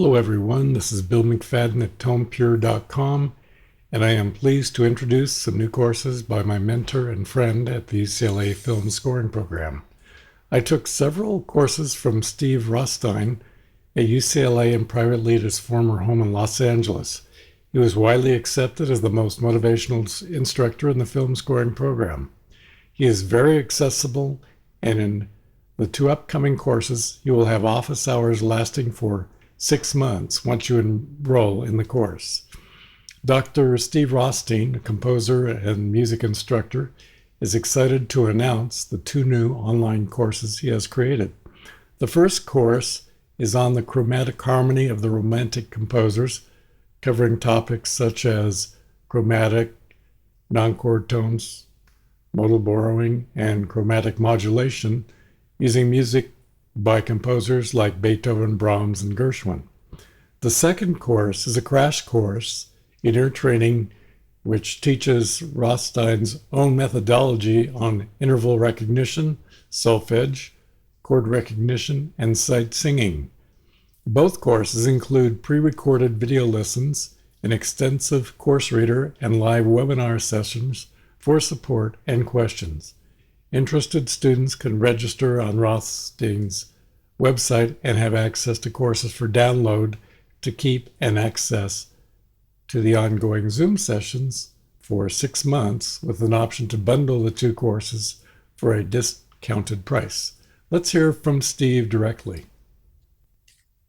Hello everyone, this is Bill McFadden at tonepure.com, and I am pleased to introduce some new courses by my mentor and friend at the UCLA Film Scoring Program. I took several courses from Steve Rothstein at UCLA and privately at his former home in Los Angeles. He was widely accepted as the most motivational instructor in the film scoring program. He is very accessible, and in the two upcoming courses, you will have office hours lasting for 6 months once you enroll in the course. Dr. Steve Rothstein, a composer and music instructor, is excited to announce the two new online courses he has created. The first course is on the chromatic harmony of the Romantic composers, covering topics such as chromatic, non-chord tones, modal borrowing, and chromatic modulation, using music by composers like Beethoven, Brahms, and Gershwin. The second course is a crash course in ear training, which teaches Rothstein's own methodology on interval recognition, solfege, chord recognition, and sight singing. Both courses include pre-recorded video lessons, an extensive course reader, and live webinar sessions for support and questions. Interested students can register on Rothstein's website and have access to courses for download to keep and access to the ongoing Zoom sessions for 6 months with an option to bundle the two courses for a discounted price. Let's hear from Steve directly.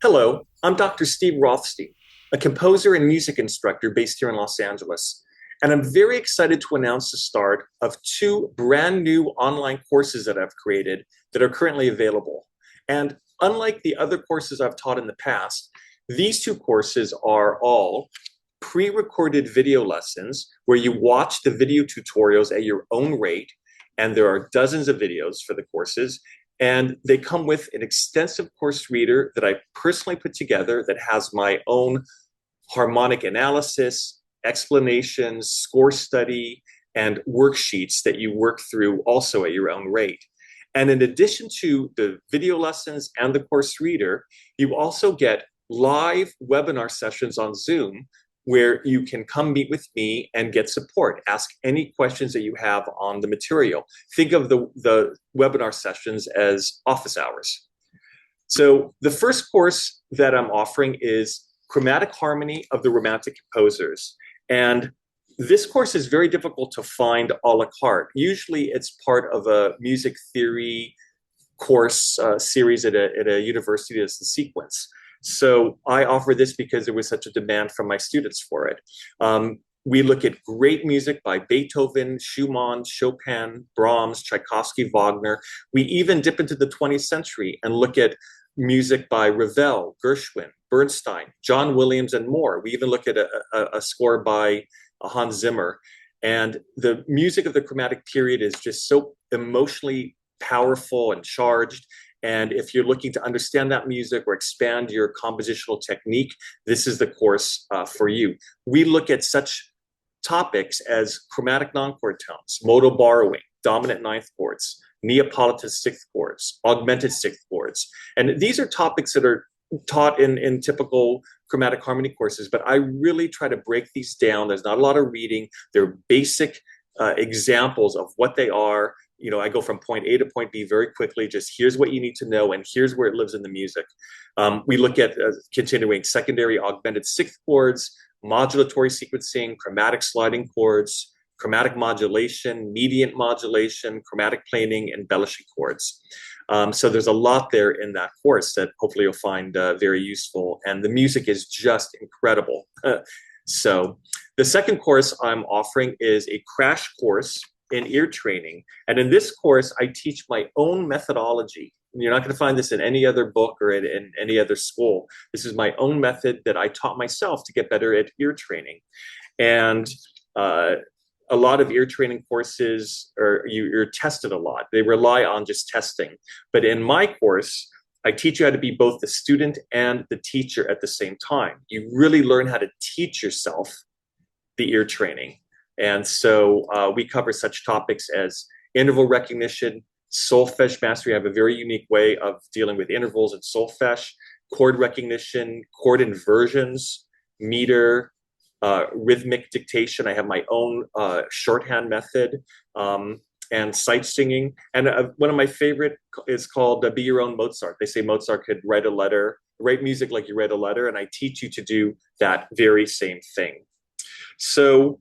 Hello, I'm Dr. Steve Rothstein, a composer and music instructor based here in Los Angeles. And I'm very excited to announce the start of two brand new online courses that I've created that are currently available. And unlike the other courses I've taught in the past, these two courses are all pre-recorded video lessons where you watch the video tutorials at your own rate. And there are dozens of videos for the courses. And they come with an extensive course reader that I personally put together that has my own harmonic analysis, explanations, score study, and worksheets that you work through also at your own rate. And in addition to the video lessons and the course reader, you also get live webinar sessions on Zoom where you can come meet with me and get support, ask any questions that you have on the material. Think of the webinar sessions as office hours. So the first course that I'm offering is Chromatic Harmony of the Romantic Composers. And this course is very difficult to find a la carte. Usually it's part of a music theory course series at a university as a sequence. So I offer this because there was such a demand from my students for it. We look at great music by Beethoven, Schumann, Chopin, Brahms, Tchaikovsky, Wagner. We even dip into the 20th century and look at music by Ravel, Gershwin, Bernstein, John Williams, and more. We even look at a score by Hans Zimmer. And the music of the chromatic period is just so emotionally powerful and charged. And if you're looking to understand that music or expand your compositional technique, this is the course for you. We look at such topics as chromatic non-chord tones, modal borrowing, dominant ninth chords, Neapolitan sixth chords, augmented sixth chords. And these are topics that are taught in typical chromatic harmony courses, but I really try to break these down. There's not a lot of reading. They're basic examples of what they are. You know, I go from point A to point B very quickly. Just here's what you need to know, and here's where it lives in the music. We look at continuing secondary augmented sixth chords, modulatory sequencing, chromatic sliding chords, chromatic modulation, mediant modulation, chromatic planing, embellishing chords. So there's a lot there in that course that hopefully you'll find very useful. And the music is just incredible. So the second course I'm offering is a crash course in ear training. And in this course, I teach my own methodology. You're not going to find this in any other book or in any other school. This is my own method that I taught myself to get better at ear training. And a lot of ear training courses, you're tested a lot. They rely on just testing. But in my course, I teach you how to be both the student and the teacher at the same time. You really learn how to teach yourself the ear training. And so we cover such topics as interval recognition, solfege mastery. I have a very unique way of dealing with intervals and solfege. chord recognition, chord inversions, meter, rhythmic dictation. I have my own shorthand method, and sight singing. And one of my favorite is called Be Your Own Mozart. They say Mozart could write music like you write a letter, and I teach you to do that very same thing. So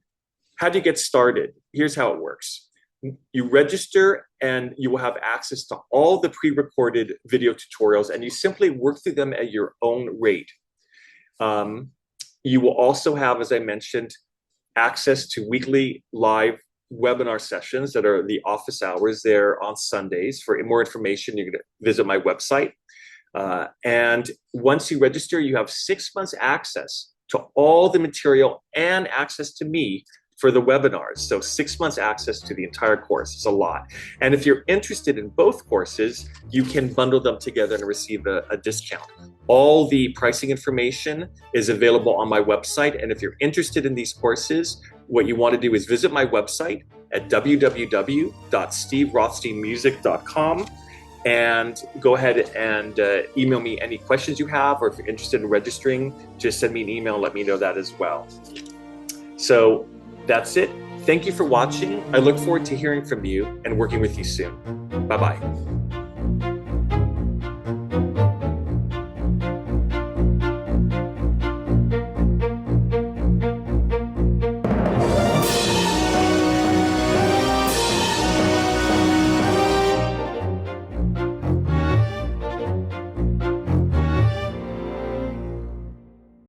how do you get started? Here's how it works. You register and you will have access to all the pre-recorded video tutorials, and you simply work through them at your own rate. You will also have, as I mentioned, access to weekly live webinar sessions that are the office hours there on Sundays. For more information, you can visit my website. And once you register, you have 6 months access to all the material and access to me for the webinars. So 6 months access to the entire course is a lot. And if you're interested in both courses, you can bundle them together and receive a discount. All the pricing information is available on my website. And if you're interested in these courses, what you want to do is visit my website at www.steverothsteinmusic.com and go ahead and email me any questions you have, or if you're interested in registering, just send me an email and let me know that as well. So that's it. Thank you for watching. I look forward to hearing from you and working with you soon. Bye-bye.